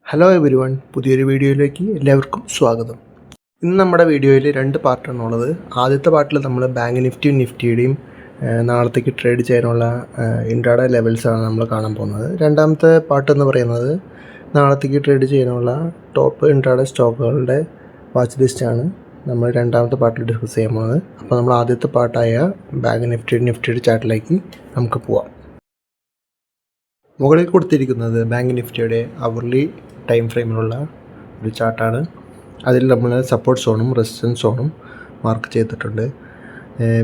Hello every one, പുതിയൊരു വീഡിയോയിലേക്ക് എല്ലാവർക്കും സ്വാഗതം. ഇന്ന് നമ്മുടെ വീഡിയോയിൽ രണ്ട് പാർട്ടാണുള്ളത്. ആദ്യത്തെ പാർട്ടിൽ നമ്മൾ ബാങ്ക് നിഫ്റ്റിയും നിഫ്റ്റിയുടെയും നാളത്തേക്ക് ട്രേഡ് ചെയ്യാനുള്ള ഇൻട്രാഡേ ലെവൽസാണ് നമ്മൾ കാണാൻ പോകുന്നത്. രണ്ടാമത്തെ പാർട്ട് എന്ന് പറയുന്നത് നാളത്തേക്ക് ട്രേഡ് ചെയ്യാനുള്ള ടോപ്പ് ഇൻട്രാഡേ സ്റ്റോക്കുകളുടെ വാച്ച് ലിസ്റ്റാണ് നമ്മൾ രണ്ടാമത്തെ പാർട്ടിൽ ഡിസ്കസ് ചെയ്യാൻ പോകുന്നത്. അപ്പോൾ നമ്മൾ ആദ്യത്തെ പാർട്ടായ ബാങ്ക് നിഫ്റ്റിയുടെ ചാർട്ടിലേക്ക് നമുക്ക് പോവാം. മുകളിൽ കൊടുത്തിരിക്കുന്നത് ബാങ്ക് നിഫ്റ്റിയുടെ അവർലി ടൈം ഫ്രെയിമിലുള്ള ഒരു ചാർട്ടാണ്. അതിൽ നമ്മൾ സപ്പോർട്ട് സോണും റെസിസ്റ്റൻസ് സോണും മാർക്ക് ചെയ്തിട്ടുണ്ട്.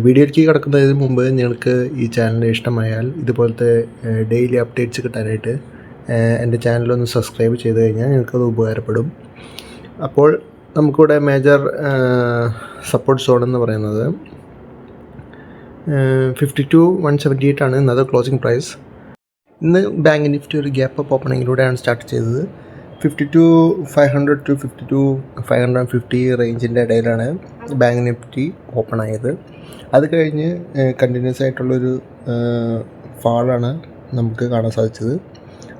വീഡിയോയിലേക്ക് കിടക്കുന്നതിന് മുമ്പ് നിങ്ങൾക്ക് ഈ ചാനൽ ഇഷ്ടമായാൽ ഇതുപോലത്തെ ഡെയിലി അപ്ഡേറ്റ്സ് കിട്ടാനായിട്ട് എൻ്റെ ചാനലൊന്ന് സബ്സ്ക്രൈബ് ചെയ്ത് കഴിഞ്ഞാൽ നിങ്ങൾക്കത് ഉപകാരപ്പെടും. അപ്പോൾ നമുക്കിവിടെ മേജർ സപ്പോർട്ട് സോൺ എന്ന് പറയുന്നത് 52,178 ആണ് ഇന്നത്തെ ക്ലോസിംഗ് പ്രൈസ്. ഇന്ന് ബാങ്ക് നിഫ്റ്റി ഒരു ഗ്യാപ്പ് അപ്പ് ഓപ്പണിങ്ങിലൂടെയാണ് സ്റ്റാർട്ട് ചെയ്തത്. 52,500 to 52,550 റേഞ്ചിൻ്റെ ഇടയിലാണ് ബാങ്ക് നിഫ്റ്റി ഓപ്പൺ ആയത്. അത് കഴിഞ്ഞ് കണ്ടിന്യൂസ് ആയിട്ടുള്ളൊരു ഫാളാണ് നമുക്ക് കാണാൻ സാധിച്ചത്.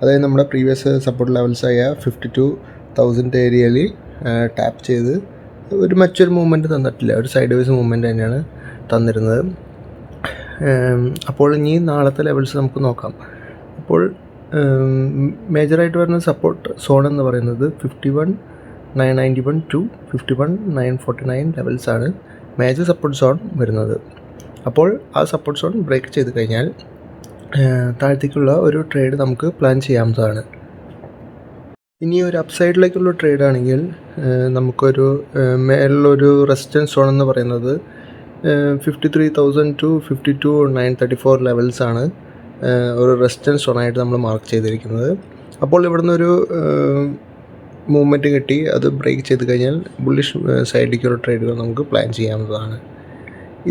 അതായത് നമ്മുടെ പ്രീവിയസ് സപ്പോർട്ട് ലെവൽസായ 52,000 ഏരിയയിൽ ടാപ്പ് ചെയ്ത് മറ്റൊരു മൂവ്മെൻറ്റ് തന്നിട്ടില്ല, ഒരു സൈഡ് വേസ് മൂവ്മെൻറ്റ് തന്നെയാണ് തന്നിരുന്നത്. അപ്പോൾ ഇനി നാളത്തെ ലെവൽസ് നമുക്ക് നോക്കാം. അപ്പോൾ മേജറായിട്ട് വരുന്ന സപ്പോർട്ട് സോൺ എന്ന് പറയുന്നത് 51,991 to 51,949 ലെവൽസാണ് മേജർ സപ്പോർട്ട് സോൺ വരുന്നത്. അപ്പോൾ ആ സപ്പോർട്ട് സോൺ ബ്രേക്ക് ചെയ്ത് കഴിഞ്ഞാൽ താഴത്തേക്കുള്ള ഒരു ട്രേഡ് നമുക്ക് പ്ലാൻ ചെയ്യാവുന്നതാണ്. ഇനി ഒരു അപ്സൈഡിലേക്കുള്ള ട്രേഡ് ആണെങ്കിൽ നമുക്കൊരു മേലുള്ളൊരു റെസിസ്റ്റൻസ് സോൺ എന്ന് പറയുന്നത് 53,000 to 52,934 ലെവൽസാണ് ഒരു റെസിസ്റ്റൻസ് സോണായിട്ട് നമ്മൾ മാർക്ക് ചെയ്തിരിക്കുന്നത്. അപ്പോൾ ഇവിടെ നിന്നൊരു മൂവ്മെൻറ്റ് കിട്ടി അത് ബ്രേക്ക് ചെയ്ത് കഴിഞ്ഞാൽ ബുള്ളിഷ് സൈഡിലേക്കുള്ള ട്രേഡുകൾ നമുക്ക് പ്ലാൻ ചെയ്യാവുന്നതാണ്.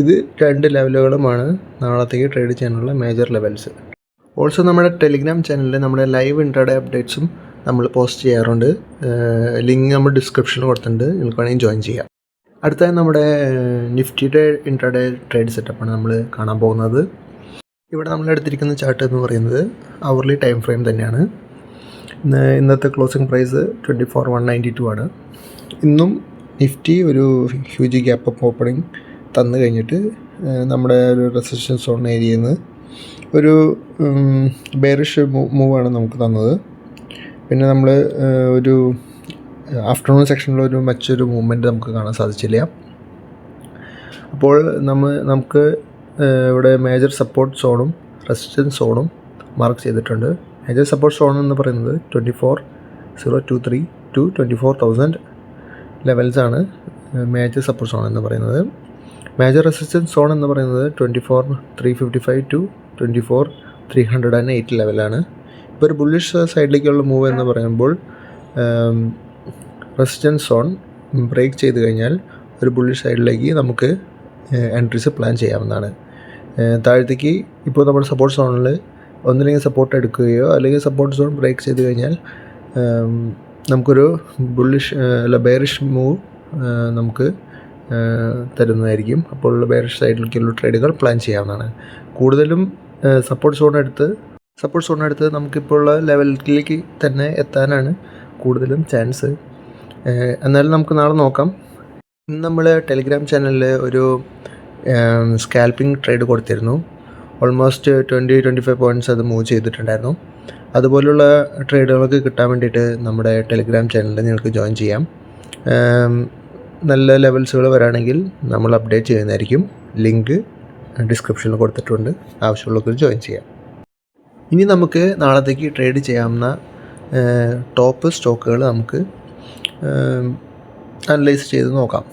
ഇത് രണ്ട് ലെവലുകളുമാണ് നാളത്തേക്ക് ട്രേഡ് ചെയ്യാനുള്ള മേജർ ലെവൽസ്. ഓൾസോ നമ്മുടെ ടെലിഗ്രാം ചാനലിൽ നമ്മുടെ ലൈവ് ഇൻട്രാഡേ അപ്ഡേറ്റ്സും നമ്മൾ പോസ്റ്റ് ചെയ്യാറുണ്ട്. ലിങ്ക് നമ്മൾ ഡിസ്ക്രിപ്ഷനിൽ കൊടുത്തിട്ടുണ്ട്, നിങ്ങൾക്ക് വേണമെങ്കിൽ ജോയിൻ ചെയ്യാം. അടുത്തായി നമ്മുടെ നിഫ്റ്റിയുടെ ഇൻട്രാഡേ ട്രേഡ് സെറ്റപ്പാണ് നമ്മൾ കാണാൻ പോകുന്നത്. ഇവിടെ നമ്മൾ എടുത്തിരിക്കുന്ന ചാർട്ട് എന്ന് പറയുന്നത് അവർലി ടൈം ഫ്രെയിം തന്നെയാണ്. ഇന്നത്തെ ക്ലോസിംഗ് പ്രൈസ് 24,192 ആണ്. ഇന്നും നിഫ്റ്റി ഒരു ഹ്യൂജ് ഗ്യാപ്പ് അപ്പ് ഓപ്പണിംഗ് തന്നു കഴിഞ്ഞിട്ട് നമ്മുടെ ഒരു റെസിസ്റ്റൻസ് സോൺ ഏരിയയിൽ നിന്ന് ഒരു ബെയറിഷ് മൂവാണ് നമുക്ക് തന്നത്. പിന്നെ നമ്മൾ ഒരു ആഫ്റ്റർനൂൺ സെക്ഷനിലൊരു മറ്റൊരു മൂവ്മെൻറ്റ് നമുക്ക് കാണാൻ സാധിച്ചില്ല. അപ്പോൾ നമുക്ക് ഇവിടെ മേജർ സപ്പോർട്ട് സോണും റെസിസ്റ്റൻസ് സോണും മാർക്ക് ചെയ്തിട്ടുണ്ട്. മേജർ സപ്പോർട്ട് സോൺ എന്ന് പറയുന്നത് 24,023 to 24,000 ലെവൽസാണ് മേജർ സപ്പോർട്ട് സോൺ എന്ന് പറയുന്നത്. മേജർ റെസിസ്റ്റൻസ് സോൺ എന്ന് പറയുന്നത് 24,355 to 24,308 ലെവലാണ്. ഇപ്പോൾ ഒരു ബുള്ളിഷ് സൈഡിലേക്കുള്ള മൂവ് എന്ന് പറയുമ്പോൾ റെസിസ്റ്റൻസ് സോൺ ബ്രേക്ക് ചെയ്ത് കഴിഞ്ഞാൽ ഒരു ബുള്ളിഷ് സൈഡിലേക്ക് നമുക്ക് എൻട്രീസ് പ്ലാൻ ചെയ്യാവുന്നതാണ്. താഴത്തേക്ക് ഇപ്പോൾ നമ്മുടെ സപ്പോർട്ട് സോണിൽ ഒന്നില്ലെങ്കിൽ സപ്പോർട്ട് എടുക്കുകയോ അല്ലെങ്കിൽ സപ്പോർട്ട് സോൺ ബ്രേക്ക് ചെയ്ത് കഴിഞ്ഞാൽ നമുക്കൊരു ബെയറിഷ് മൂവ് നമുക്ക് തരുന്നതായിരിക്കും. അപ്പോൾ ബെയറിഷ് സൈഡിലേക്കുള്ള ട്രേഡുകൾ പ്ലാൻ ചെയ്യാവുന്നതാണ്. കൂടുതലും സപ്പോർട്ട് സോൺ എടുത്ത് നമുക്കിപ്പോൾ ഉള്ള ലെവലിലേക്ക് തന്നെ എത്താനാണ് കൂടുതലും ചാൻസ്. എന്നാലും നമുക്ക് നാളെ നോക്കാം. ഇന്ന് നമ്മൾ ടെലിഗ്രാം ചാനലിൽ ഒരു സ്കാൽപ്പിംഗ് ട്രേഡ് കൊടുത്തിരുന്നു. ഓൾമോസ്റ്റ് 20-25 പോയിൻറ്റ്സ് അത് മൂവ് ചെയ്തിട്ടുണ്ടായിരുന്നു. അതുപോലുള്ള ട്രേഡുകളൊക്കെ കിട്ടാൻ വേണ്ടിയിട്ട് നമ്മുടെ ടെലിഗ്രാം ചാനലിൽ നിങ്ങൾക്ക് ജോയിൻ ചെയ്യാം. നല്ല ലെവൽസുകൾ വരാണെങ്കിൽ നമ്മൾ അപ്ഡേറ്റ് ചെയ്യുന്നതായിരിക്കും. ലിങ്ക് ഡിസ്ക്രിപ്ഷനിൽ കൊടുത്തിട്ടുണ്ട്, ആവശ്യമുള്ളവർക്ക് ജോയിൻ ചെയ്യാം. ഇനി നമുക്ക് നാളത്തേക്ക് ട്രേഡ് ചെയ്യാവുന്ന ടോപ്പ് സ്റ്റോക്കുകൾ നമുക്ക് അനലൈസ് ചെയ്ത് നോക്കാം.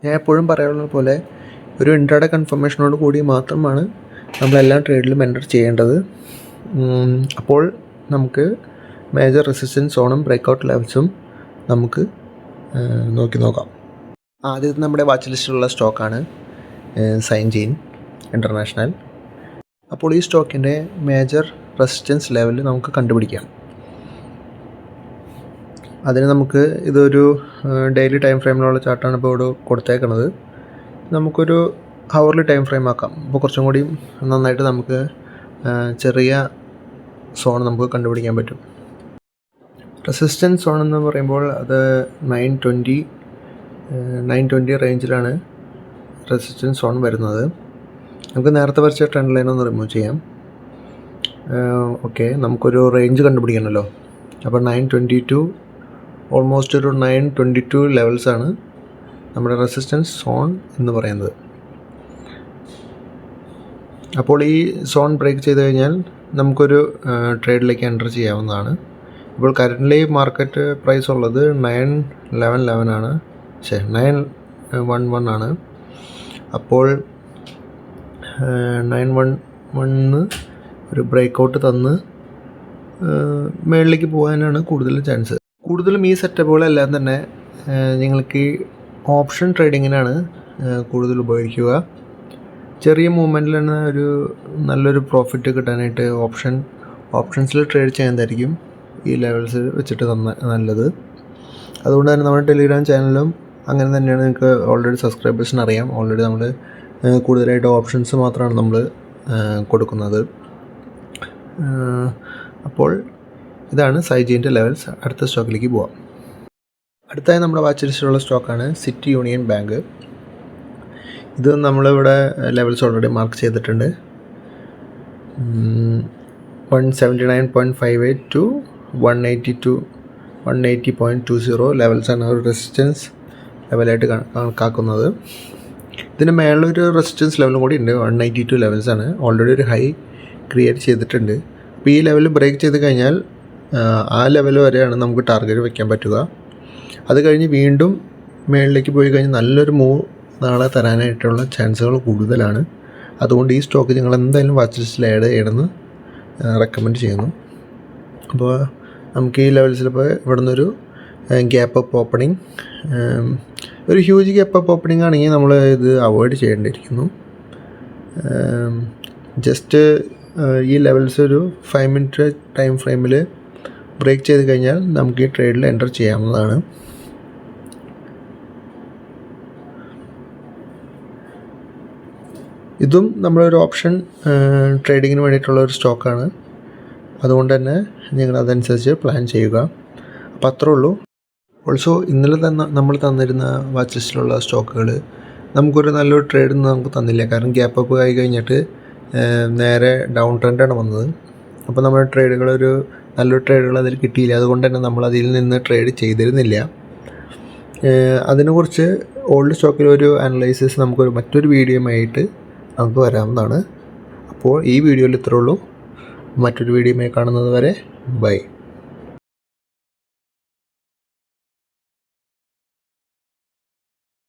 ഞാൻ എപ്പോഴും പറയാനുള്ള പോലെ ഒരു ഇൻട്രാഡേ കൺഫർമേഷനോട് കൂടി മാത്രമാണ് നമ്മളെല്ലാ ട്രേഡിലും എൻ്റർ ചെയ്യേണ്ടത്. അപ്പോൾ നമുക്ക് മേജർ റെസിസ്റ്റൻസ് സോണും ബ്രേക്കൗട്ട് ലെവൽസും നമുക്ക് നോക്കാം. ആദ്യത്തെ നമ്മുടെ വാച്ച് ലിസ്റ്റിലുള്ള സ്റ്റോക്കാണ് സൈൻജീൻ ഇൻ്റർനാഷണൽ. അപ്പോൾ ഈ സ്റ്റോക്കിൻ്റെ മേജർ റെസിസ്റ്റൻസ് ലെവൽ നമുക്ക് കണ്ടുപിടിക്കാം. അതിന് നമുക്ക് ഇതൊരു ഡെയിലി ടൈം ഫ്രെയിമിലുള്ള ചാർട്ടാണ് ഇപ്പോൾ ഇവിടെ കൊടുത്തേക്കുന്നത്. നമുക്കൊരു ഹവർലി ടൈം ഫ്രെയിം ആക്കാം. അപ്പോൾ കുറച്ചും കൂടി നന്നായിട്ട് നമുക്ക് ചെറിയ സോൺ നമുക്ക് കണ്ടുപിടിക്കാൻ പറ്റും. റെസിസ്റ്റൻസ് സോൺ എന്ന് പറയുമ്പോൾ അത് 920 റേഞ്ചിലാണ് റെസിസ്റ്റൻസ് സോൺ വരുന്നത്. നമുക്ക് നേരത്തെ വരച്ച ട്രെൻഡ് ലൈൻ ഒന്ന് റിമൂവ് ചെയ്യാം. ഓക്കെ, നമുക്കൊരു റേഞ്ച് കണ്ടുപിടിക്കണമല്ലോ. അപ്പോൾ 922 ഓൾമോസ്റ്റ് ഒരു 922 ലെവൽസാണ് നമ്മുടെ റെസിസ്റ്റൻസ് സോൺ എന്ന് പറയുന്നത്. അപ്പോൾ ഈ സോൺ ബ്രേക്ക് ചെയ്ത് കഴിഞ്ഞാൽ നമുക്കൊരു ട്രേഡിലേക്ക് എൻ്റർ ചെയ്യാവുന്നതാണ്. ഇപ്പോൾ കറൻ്റ്ലി മാർക്കറ്റ് പ്രൈസ് ഉള്ളത് 911 ആണ്, 911 ആണ്. അപ്പോൾ 911 ഒരു ബ്രേക്കൗട്ട് തന്ന് മുകളിലേക്ക് പോകാനാണ് കൂടുതൽ ചാൻസ്. കൂടുതലും ഈ സെറ്റപ്പുകളെല്ലാം തന്നെ നിങ്ങൾക്ക് ഓപ്ഷൻ ട്രേഡിങ്ങിനാണ് കൂടുതൽ ഉപയോഗിക്കുക. ചെറിയ മൂവ്മെൻറ്റിൽ തന്നെ നല്ലൊരു പ്രോഫിറ്റ് കിട്ടാനായിട്ട് ഓപ്ഷൻസിൽ ട്രേഡ് ചെയ്യുന്നതായിരിക്കും ഈ ലെവൽസ് വെച്ചിട്ട് നല്ലത്. അതുകൊണ്ട് തന്നെ നമ്മുടെ ടെലിഗ്രാം ചാനലും അങ്ങനെ തന്നെയാണ്. നിങ്ങൾക്ക് ഓൾറെഡി സബ്സ്ക്രൈബേഴ്സിന് അറിയാം. ഓൾറെഡി നമ്മൾ കൂടുതലായിട്ട് ഓപ്ഷൻസ് മാത്രമാണ് നമ്മൾ കൊടുക്കുന്നത്. അപ്പോൾ ഇതാണ് സൈജീൻ്റെ ലെവൽസ്. അടുത്ത സ്റ്റോക്കിലേക്ക് പോവാം. അടുത്തായി നമ്മുടെ വാച്ച് ലിസ്റ്റിലുള്ള സ്റ്റോക്കാണ് സിറ്റി യൂണിയൻ ബാങ്ക്. ഇത് നമ്മളിവിടെ ലെവൽസ് ഓൾറെഡി മാർക്ക് ചെയ്തിട്ടുണ്ട്. 179.58 to 180.20 ലെവൽസാണ് ഒരു റെസിസ്റ്റൻസ് ലെവലായിട്ട് കണക്കാക്കുന്നത്. ഇതിന് മേളൊരു റെസിസ്റ്റൻസ് ലെവലും കൂടി ഉണ്ട്. 192 ലെവൽസാണ്. ഓൾറെഡി ഒരു ഹൈ ക്രിയേറ്റ് ചെയ്തിട്ടുണ്ട്. അപ്പോൾ ഈ ലെവൽ ബ്രേക്ക് ചെയ്ത് കഴിഞ്ഞാൽ ആ ലെവൽ വരെയാണ് നമുക്ക് ടാർഗറ്റ് വയ്ക്കാൻ പറ്റുക. അത് കഴിഞ്ഞ് വീണ്ടും മേളിലേക്ക് പോയി കഴിഞ്ഞാൽ നല്ലൊരു മൂവ് നാളെ തരാനായിട്ടുള്ള ചാൻസുകൾ കൂടുതലാണ്. അതുകൊണ്ട് ഈ സ്റ്റോക്ക് നിങ്ങൾ എന്തായാലും വാച്ച് ലിസ്റ്റിൽ ആഡ് ചെയ്യണമെന്ന് റെക്കമെൻഡ് ചെയ്യുന്നു. അപ്പോൾ നമുക്ക് ഈ ലെവൽസിൽ ഇപ്പോൾ ഇവിടെ നിന്നൊരു ഗ്യാപ്പ് അപ്പ് ഓപ്പണിംഗ്, ഒരു ഹ്യൂജ് ഗ്യാപ്പ് അപ്പ് ഓപ്പണിംഗ് ആണെങ്കിൽ നമ്മൾ ഇത് അവോയ്ഡ് ചെയ്യേണ്ടിയിരിക്കുന്നു. ജസ്റ്റ് ഈ ലെവൽസ് ഒരു 5 മിനിറ്റ് ടൈം ഫ്രെയിമിൽ ബ്രേക്ക് ചെയ്ത് കഴിഞ്ഞാൽ നമുക്ക് ഈ ട്രേഡിൽ എൻ്റർ ചെയ്യാവുന്നതാണ്. ഇതും നമ്മളൊരു ഓപ്ഷൻ ട്രേഡിങ്ങിന് വേണ്ടിയിട്ടുള്ള ഒരു സ്റ്റോക്കാണ്. അതുകൊണ്ട് തന്നെ നിങ്ങൾ അതനുസരിച്ച് പ്ലാൻ ചെയ്യുക. അപ്പോൾ അത്രേ ഉള്ളൂ. ഓൾസോ ഇന്നലെ നമ്മൾ തന്നിരുന്ന വാച്ച് ലിസ്റ്റിലുള്ള സ്റ്റോക്കുകൾ നമുക്കൊരു നല്ലൊരു ട്രേഡ് നമുക്ക് തന്നില്ല. കാരണം ഗ്യാപ്പ് അപ്പ് ആയി കഴിഞ്ഞിട്ട് നേരെ ഡൗൺ ട്രെൻഡാണ് വന്നത്. അപ്പോൾ നമ്മുടെ നല്ലൊരു ട്രേഡുകൾ അതിൽ കിട്ടിയില്ല. അതുകൊണ്ട് തന്നെ നമ്മൾ അതിൽ നിന്ന് ട്രേഡ് ചെയ്തിരുന്നില്ല. അതിനെക്കുറിച്ച് ഓൾഡ് സ്റ്റോക്കിലൊരു അനലൈസിസ് മറ്റൊരു വീഡിയോയുമായിട്ട് നമുക്ക് വരാവുന്നതാണ്. അപ്പോൾ ഈ വീഡിയോയിൽ ഇത്രേ ഉള്ളൂ. മറ്റൊരു വീഡിയോയുമായി കാണുന്നത് വരെ ബൈ.